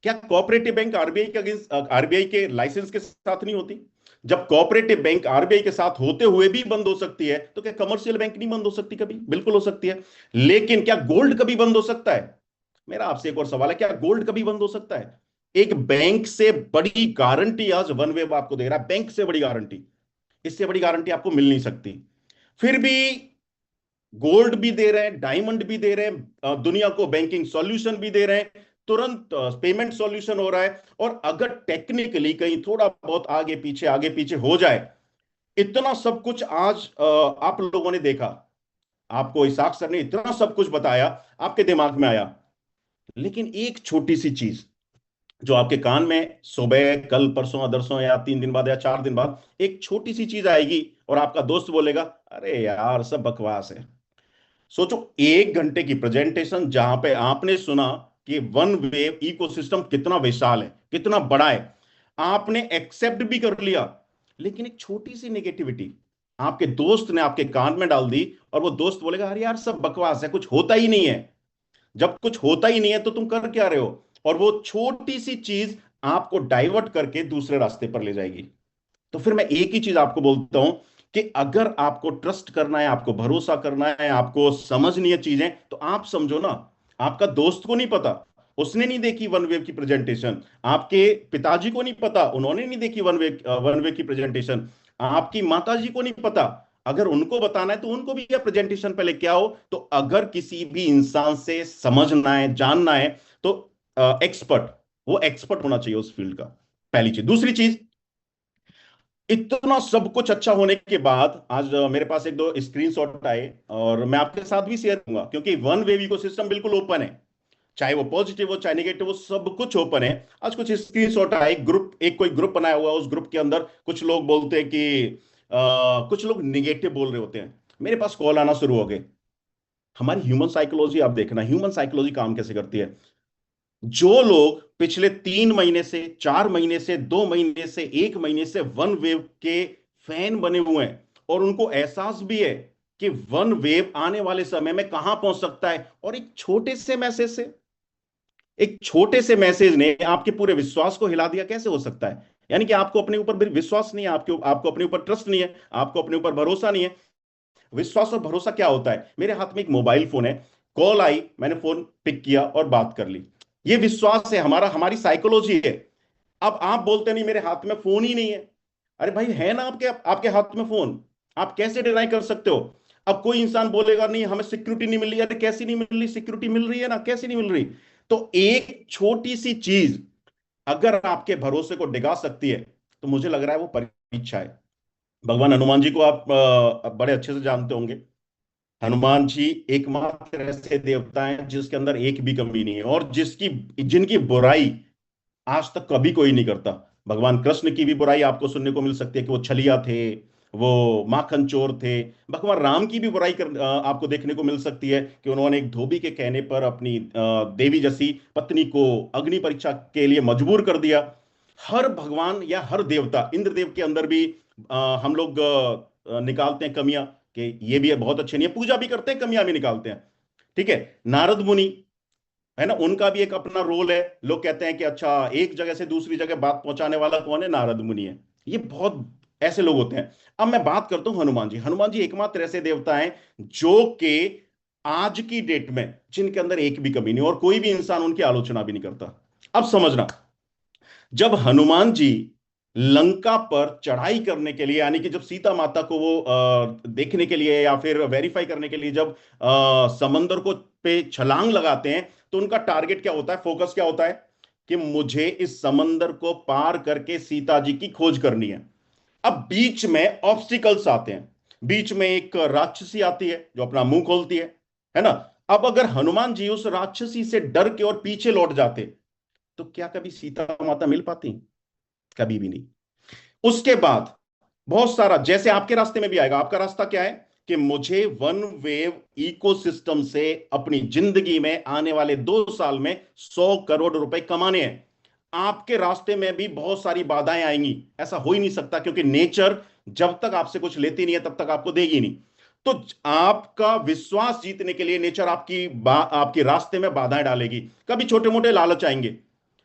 क्या कोऑपरेटिव बैंक आरबीआई के अगेंस्ट, आरबीआई के लाइसेंस के साथ नहीं होती? जब कोऑपरेटिव बैंक आरबीआई के साथ होते हुए भी बंद हो सकती है, तो क्या कमर्शियल बैंक नहीं बंद हो सकती कभी? बिल्कुल हो सकती है। लेकिन क्या गोल्ड कभी बंद हो सकता है? मेरा आपसे एक और सवाल है, क्या गोल्ड कभी बंद हो सकता है? एक बैंक से बड़ी गारंटी आज वन वेव आपको दे रहा है, बैंक से बड़ी गारंटी। इससे बड़ी गारंटी आपको मिल नहीं सकती। फिर भी गोल्ड भी दे रहे हैं, डायमंड भी दे रहे हैं, दुनिया को बैंकिंग सॉल्यूशन भी दे रहे हैं, तुरंत पेमेंट सॉल्यूशन हो रहा है। और अगर टेक्निकली कहीं थोड़ा बहुत आगे पीछे हो जाए, इतना सब कुछ आज आप लोगों ने देखा, आपको इसाक सर ने इतना सब कुछ बताया, आपके दिमाग में आया। लेकिन एक छोटी सी चीज जो आपके कान में सुबह, कल, परसों, अदरसों, या 3 दिन बाद या 4 दिन बाद एक छोटी सी चीज आएगी और आपका दोस्त बोलेगा, अरे यार सब बकवास है। सोचो, 1 घंटे की प्रेजेंटेशन जहां पे आपने सुना कि वन वेव इकोसिस्टम कितना विशाल है, कितना बड़ा है, आपने एक्सेप्ट भी कर लिया। लेकिन एक छोटी सी नेगेटिविटी आपके दोस्त ने आपके कान में डाल दी, और वो दोस्त बोलेगा, अरे यार सब बकवास है, कुछ होता ही नहीं है। जब कुछ होता ही नहीं है तो तुम कर क्या रहे हो? और वो छोटी सी चीज आपको डाइवर्ट करके दूसरे रास्ते पर ले जाएगी। तो फिर मैं एक ही चीज आपको बोलता हूं कि अगर आपको ट्रस्ट करना है, आपको भरोसा करना है, आपको समझनी है चीजें, तो आप समझो ना, आपका दोस्त को नहीं पता, उसने नहीं देखी वन वेव की प्रेजेंटेशन। आपके पिताजी को नहीं पता, उन्होंने नहीं देखी वन वेव की प्रेजेंटेशन। आपकी माताजी को नहीं पता, अगर उनको बताना है तो उनको भी यह प्रेजेंटेशन पहले क्या हो। तो अगर किसी भी इंसान से समझना है, जानना है, तो एक्सपर्ट, वो एक्सपर्ट होना चाहिए उस फील्ड का। पहली चीज। दूसरी चीज, इतना सब कुछ अच्छा होने के बाद आज मेरे पास एक दो स्क्रीनशॉट आए, और मैं आपके साथ भी शेयर करूंगा, क्योंकि वन वेव इकोसिस्टम बिल्कुल ओपन है, चाहे वो पॉजिटिव हो चाहे नेगेटिव हो, सब कुछ ओपन है। आज कुछ स्क्रीनशॉट आए, ग्रुप, एक कोई ग्रुप बनाया हुआ है, उस ग्रुप के अंदर कुछ लोग बोलते हैं कि कुछ लोग निगेटिव बोल रहे होते हैं। मेरे पास कॉल आना शुरू हो गए। हमारी ह्यूमन साइकोलॉजी आप देखना, ह्यूमन साइकोलॉजी काम कैसे करती है। जो लोग पिछले 3 महीने से, 4 महीने से, 2 महीने से, 1 महीने से वन वेव के फैन बने हुए हैं, और उनको एहसास भी है कि वन वेव आने वाले समय में कहां पहुंच सकता है, और एक छोटे से मैसेज ने आपके पूरे विश्वास को हिला दिया, कैसे हो सकता है? यानी कि आपको अपने ऊपर भी विश्वास नहीं है, आपको आपको अपने ऊपर ट्रस्ट नहीं है, आपको अपने ऊपर भरोसा नहीं है। विश्वास और भरोसा क्या होता है? मेरे हाथ में एक मोबाइल फोन है, कॉल आई, मैंने फोन पिक किया और बात कर ली, ये विश्वास है हमारा, हमारी साइकोलॉजी है। अब आप बोलते नहीं मेरे हाथ में फोन ही नहीं है। अरे भाई है ना आपके आपके हाथ में फोन, आप कैसे डिनाई कर सकते हो? अब कोई इंसान बोलेगा नहीं हमें सिक्योरिटी नहीं मिल रही, अरे कैसी नहीं मिल रही? सिक्योरिटी मिल रही है ना, कैसी नहीं मिल रही? तो एक छोटी सी चीज अगर आपके भरोसे को डिगा सकती है, तो मुझे लग रहा है वो परीक्षा है। भगवान हनुमान जी को आप बड़े अच्छे से जानते होंगे। हनुमान जी एकमात्र ऐसे देवता हैं जिसके अंदर एक भी कमी नहीं है, और जिसकी जिनकी बुराई आज तक कभी कोई नहीं करता। भगवान कृष्ण की भी बुराई आपको सुनने को मिल सकती है कि वो छलिया थे, वो माखन चोर थे। भगवान राम की भी बुराई आपको देखने को मिल सकती है कि उन्होंने एक धोबी के कहने पर अपनी देवी जैसी पत्नी को अग्नि परीक्षा के लिए मजबूर कर दिया। हर भगवान या हर देवता, इंद्रदेव के अंदर भी हम लोग निकालते हैं कमियां, कि ये भी बहुत अच्छे नहीं है, पूजा भी करते हैं, कमियां भी निकालते हैं। ठीक है, नारद मुनि है ना, उनका भी एक अपना रोल है। लोग कहते हैं कि अच्छा, एक जगह से दूसरी जगह बात पहुंचाने वाला कौन है? नारद मुनि है। ये बहुत ऐसे लोग होते हैं। अब मैं बात करता हूं हनुमान जी। हनुमान जी एकमात्र ऐसे देवता हैं जो कि आज की डेट में जिनके अंदर एक भी कमी नहीं, और कोई भी इंसान उनकी आलोचना भी नहीं करता। अब समझना, जब हनुमान जी लंका पर चढ़ाई करने के लिए, यानी कि जब सीता माता को वो देखने के लिए या फिर वेरीफाई करने के लिए जब समंदर को पे छलांग लगाते हैं, तो उनका टारगेट क्या होता है, फोकस क्या होता है? कि मुझे इस समंदर को पार करके सीता जी की खोज करनी है। अब बीच में ऑब्स्टिकल्स आते हैं, बीच में एक राक्षसी आती है जो अपना मुंह खोलती है ना। अब अगर हनुमान जी उस राक्षसी से डर के और पीछे लौट जाते, तो क्या कभी सीता माता मिल पाती? कभी भी नहीं। उसके बाद बहुत सारा, जैसे आपके रास्ते में भी आएगा, आपका रास्ता क्या है? कि मुझे वन वेव इकोसिस्टम से अपनी जिंदगी में आने वाले 2 साल में 100 करोड़ रुपए कमाने हैं। आपके रास्ते में भी बहुत सारी बाधाएं आएंगी, ऐसा हो ही नहीं सकता, क्योंकि नेचर जब तक आपसे कुछ लेती नहीं है तब तक आपको देगी नहीं। तो आपका विश्वास जीतने के लिए नेचर आपके रास्ते में बाधाएं डालेगी। कभी छोटे मोटे लालच आएंगे।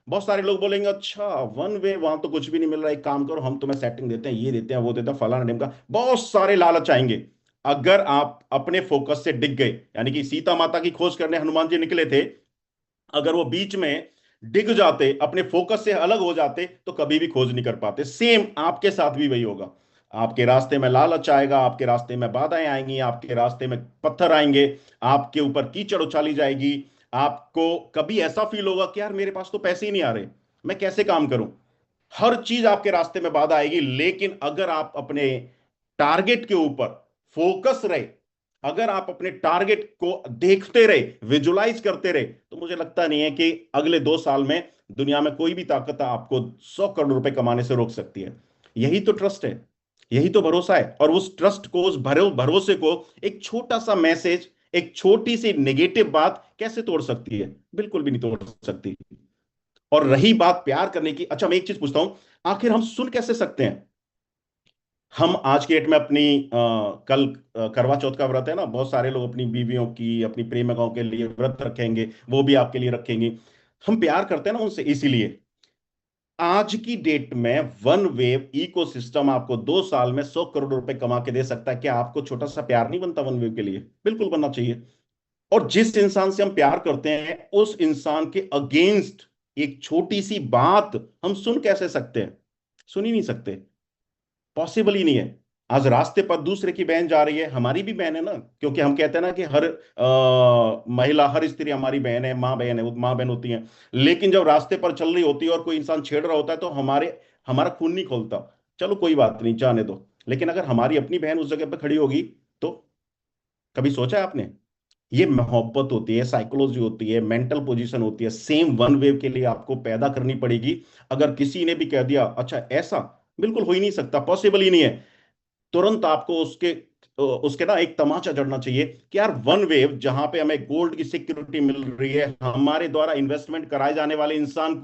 बहुत सारे लोग बोलेंगे अच्छा वन वे वहां तो कुछ भी नहीं मिल रहा है, एक काम करो हम तुम्हें सेटिंग देते हैं, ये देते हैं वो देते हैं फलाना ढिमका, बहुत सारे लालच आएंगे। अगर आप अपने फोकस से डिग गए, यानी कि सीता माता की खोज करने हनुमान जी निकले थे, अगर वो बीच में डिग जाते, अपने फोकस से अलग हो जाते, तो कभी भी खोज नहीं कर पाते। सेम आपके साथ भी वही होगा। आपके रास्ते में लालच आएगा, आपके रास्ते में बाधाएं आएंगी, आपके रास्ते में पत्थर आएंगे, आपके ऊपर कीचड़ उछाली जाएगी। आपको कभी ऐसा फील होगा कि यार मेरे पास तो पैसे ही नहीं आ रहे, मैं कैसे काम करूं। हर चीज आपके रास्ते में बाधा आएगी, लेकिन अगर आप अपने टारगेट के ऊपर फोकस रहे, अगर आप अपने टारगेट को देखते रहे, विजुलाइज करते रहे, तो मुझे लगता नहीं है कि अगले 2 साल में दुनिया में कोई भी ताकत आपको 100 करोड़ रुपए कमाने से रोक सकती है। यही तो ट्रस्ट है, यही तो भरोसा है। और उस ट्रस्ट को, उस भरोसे को एक छोटा सा मैसेज, एक छोटी सी नेगेटिव बात कैसे तोड़ सकती है? बिल्कुल भी नहीं तोड़ सकती। और रही बात प्यार करने की, अच्छा मैं एक चीज पूछता हूं, आखिर हम सुन कैसे सकते हैं? हम आज की डेट में अपनी कल करवा चौथ का व्रत है ना, बहुत सारे लोग अपनी बीवियों की, अपनी प्रेमिकाओं के लिए व्रत रखेंगे, वो भी आपके लिए रखेंगे। हम प्यार करते हैं ना उनसे, इसीलिए आज की डेट में वन वेव इकोसिस्टम आपको 2 साल में 100 करोड़ रुपए कमा के दे सकता है। क्या आपको छोटा सा प्यार नहीं बनता वन वेव के लिए? बिल्कुल बनना चाहिए। और जिस इंसान से हम प्यार करते हैं, उस इंसान के अगेंस्ट एक छोटी सी बात हम सुन कैसे सकते हैं? सुन ही नहीं सकते, पॉसिबल ही नहीं है। आज रास्ते पर दूसरे की बहन जा रही है, हमारी भी बहन है ना, क्योंकि हम कहते हैं ना कि हर महिला, हर स्त्री हमारी बहन है, माँ बहन है, वो माँ बहन होती है। लेकिन जब रास्ते पर चल रही होती है और कोई इंसान छेड़ रहा होता है, तो हमारा खून नहीं खोलता, चलो कोई बात नहीं जाने दो। लेकिन अगर हमारी अपनी बहन उस जगह पर खड़ी होगी, तो कभी सोचा है आपने? ये मोहब्बत होती है, साइकोलॉजी होती है, मेंटल पोजीशन होती है। सेम वन वेव के लिए आपको पैदा करनी पड़ेगी। अगर किसी ने भी कह दिया अच्छा ऐसा, बिल्कुल हो ही नहीं सकता, पॉसिबल ही नहीं है, तुरंत आपको उसके उसके ना एक तमाचा जड़ना चाहिए कि यार वन वेव जहां पे हमें गोल्ड की सिक्योरिटी मिल रही है, हमारे द्वारा इन्वेस्टमेंट कराए जाने वाले इंसान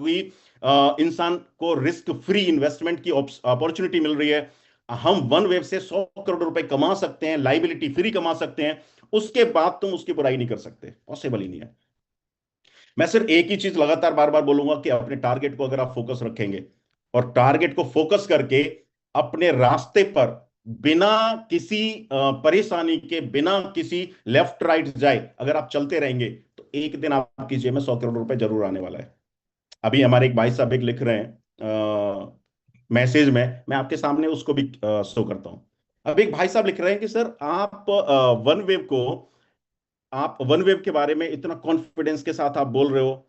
को रिस्क फ्री इन्वेस्टमेंट की अपॉर्चुनिटी मिल रही है। हम वन वेव से 100 करोड़ रुपए कमा सकते हैं, लाइबिलिटी फ्री कमा सकते हैं। उसके बाद तुम उसकी बुराई नहीं कर सकते, पॉसिबल ही नहीं है। मैं सिर्फ एक ही चीज लगातार बार बार बोलूंगा कि अपने टारगेट को अगर आप फोकस रखेंगे, और टारगेट को फोकस करके अपने रास्ते पर बिना किसी परेशानी के, बिना किसी लेफ्ट राइट जाए अगर आप चलते रहेंगे, तो एक दिन आपकी जेब में 100 करोड़ रुपए जरूर आने वाला है। अभी हमारे एक भाई साहब एक लिख रहे हैं मैसेज में, मैं आपके सामने उसको भी शो करता हूं। अब एक भाई साहब लिख रहे हैं कि सर आप वन वेव के बारे में इतना कॉन्फिडेंस के साथ आप बोल रहे हो,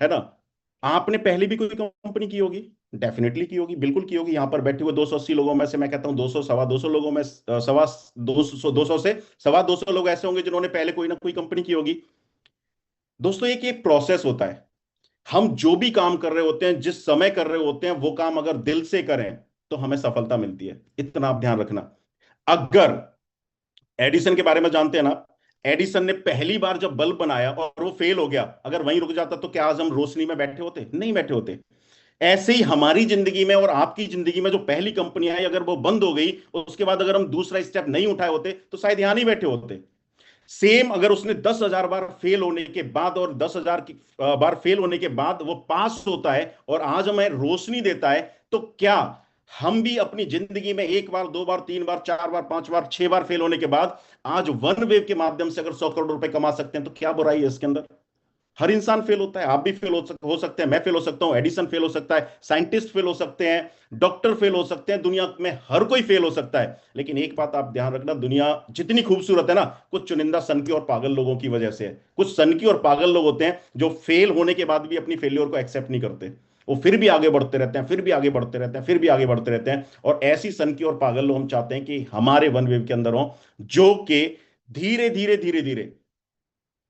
है ना? आपने पहले भी कोई कंपनी की होगी, डेफिनेटली की होगी, बिल्कुल की होगी। यहां पर बैठे हुए 280 लोगों में से मैं कहता हूं 200 सवा 200 लोगों में सवा 200 से सवा 200 लोग ऐसे होंगे जिन्होंने पहले कोई ना कोई कंपनी की होगी। दोस्तों एक प्रोसेस होता है। हम जो भी काम कर रहे होते हैं, जिस समय कर रहे होते हैं, वो काम अगर दिल से करें तो हमें सफलता मिलती है, इतना आप ध्यान रखना। अगर एडिसन के बारे में जानते हैं ना, एडिसन ने पहली बार जब बल्ब बनाया और वो फेल हो गया, अगर वहीं रुक जाता तो क्या आज हम रोशनी में बैठे होते? नहीं बैठे होते। ऐसे ही हमारी जिंदगी में और आपकी जिंदगी में जो पहली कंपनी आई, अगर वो बंद हो गई, उसके बाद अगर हम दूसरा स्टेप नहीं उठाए होते, तो शायद यहां नहीं बैठे होते। सेम अगर उसने 10,000 बार फेल होने के बाद और 10,000 बार फेल होने के बाद वो पास होता है और आज हमें रोशनी देता है, तो क्या हम भी अपनी जिंदगी में एक बार, दो बार, तीन बार, चार बार, पांच बार, 6 बार फेल होने के बाद आज वन वेव के माध्यम से अगर 100 करोड़ रुपए कमा सकते हैं, तो क्या बुराई है इसके अंदर? हर इंसान फेल होता है, आप भी फेल हो सकते हैं, मैं फेल हो सकता हूं, एडिसन फेल हो सकता है, साइंटिस्ट फेल हो सकते हैं, डॉक्टर फेल हो सकते हैं, दुनिया में हर कोई फेल हो सकता है। लेकिन एक बात आप ध्यान रखना, दुनिया जितनी खूबसूरत है ना, कुछ चुनिंदा सनकी और पागल लोगों की वजह से है। कुछ सनकी और पागल लोग होते हैं जो फेल होने के बाद भी अपनी फेलियर को एक्सेप्ट नहीं करते, वो फिर भी आगे बढ़ते रहते हैं, फिर भी आगे बढ़ते रहते हैं, फिर भी आगे बढ़ते रहते हैं। और ऐसी सनकी और पागल लोग हम चाहते हैं कि हमारे वन वेव के अंदर हो, जो कि धीरे धीरे धीरे धीरे,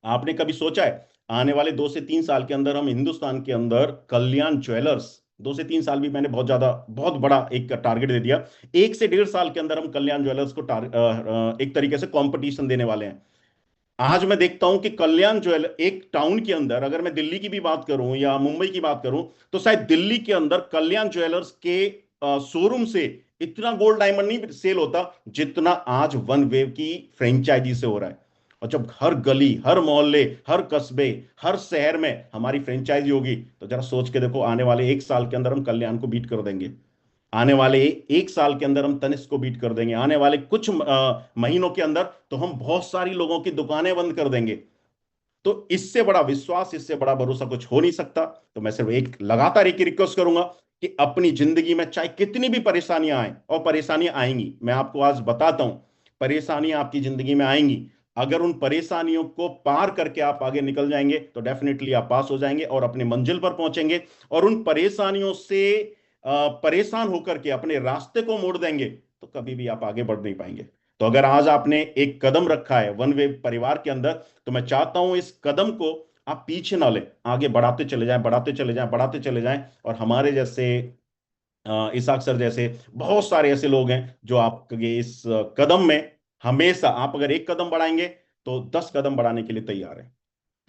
आपने कभी सोचा है आने वाले 2 से 3 साल के अंदर हम हिंदुस्तान के अंदर कल्याण ज्वेलर्स 2 से 3 साल भी मैंने बहुत ज्यादा, बहुत बड़ा एक टारगेट दे दिया। 1 से 1.5 साल के अंदर हम कल्याण ज्वेलर्स को एक तरीके से कंपटीशन देने वाले हैं। आज मैं देखता हूं कि कल्याण ज्वेलर एक टाउन के अंदर, अगर मैं दिल्ली की भी बात करूं या मुंबई की बात करूं, तो शायद दिल्ली के अंदर कल्याण ज्वेलर्स के शोरूम से इतना गोल्ड डायमंड नहीं सेल होता जितना आज वन वेव की फ्रेंचाइजी से हो रहा है। और जब हर गली, हर मोहल्ले, हर कस्बे, हर शहर में हमारी फ्रेंचाइजी होगी, तो जरा सोच के देखो, आने वाले 1 साल के अंदर हम कल्याण को बीट कर देंगे। आने वाले 1 साल के अंदर हम तनिष्क को बीट कर देंगे। आने वाले कुछ महीनों के अंदर तो हम बहुत सारी लोगों की दुकानें बंद कर देंगे। तो इससे बड़ा विश्वास, इससे बड़ा भरोसा कुछ हो नहीं सकता। तो मैं सिर्फ एक लगातार एक ही रिक्वेस्ट करूंगा कि अपनी जिंदगी में चाहे कितनी भी परेशानियां आए, और परेशानियां आएंगी, मैं आपको आज बताता हूं, परेशानियां आपकी जिंदगी में आएंगी। अगर उन परेशानियों को पार करके आप आगे निकल जाएंगे तो डेफिनेटली आप पास हो जाएंगे और अपनी मंजिल पर पहुंचेंगे। और उन परेशानियों से परेशान होकर के अपने रास्ते को मोड़ देंगे तो कभी भी आप आगे बढ़ नहीं पाएंगे। तो अगर आज आपने एक कदम रखा है वन वे परिवार के अंदर, तो मैं चाहता हूं इस कदम को आप पीछे ना लें, आगे बढ़ाते चले जाएं, बढ़ाते चले जाएं, बढ़ाते चले जाएं। और हमारे जैसे इसाक सर जैसे बहुत सारे ऐसे लोग हैं जो आपके इस कदम में, हमेशा आप अगर एक कदम बढ़ाएंगे तो 10 कदम बढ़ाने के लिए तैयार है।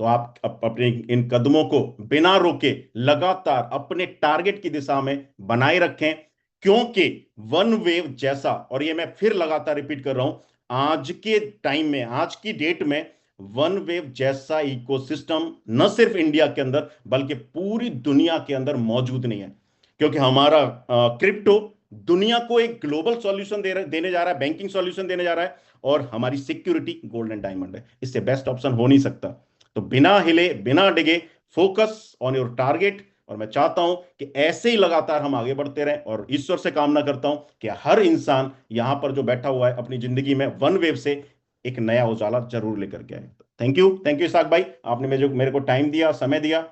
तो आप अपने इन कदमों को बिना रोके लगातार अपने टारगेट की दिशा में बनाए रखें, क्योंकि वन वेव जैसा, और ये मैं फिर लगातार रिपीट कर रहा हूं, आज के टाइम में, आज की डेट में वन वेव जैसा इकोसिस्टम न सिर्फ इंडिया के अंदर बल्कि पूरी दुनिया के अंदर मौजूद नहीं है। क्योंकि हमारा क्रिप्टो दुनिया को एक ग्लोबल सॉल्यूशन देने जा रहा है, बैंकिंग सॉल्यूशन देने जा रहा है, और हमारी सिक्योरिटी गोल्ड एंड डायमंड है। इससे बेस्ट ऑप्शन हो नहीं सकता। तो बिना हिले, बिना डिगे, फोकस ऑन योर टारगेट। और मैं चाहता हूं कि ऐसे ही लगातार हम आगे बढ़ते रहें, और ईश्वर से कामना करता हूं कि हर इंसान यहां पर जो बैठा हुआ है अपनी जिंदगी में वन वेव से एक नया उजाला जरूर लेकर के आए। Thank you, thank you Isaac भाई, आपने मेरे को टाइम दिया, समय दिया।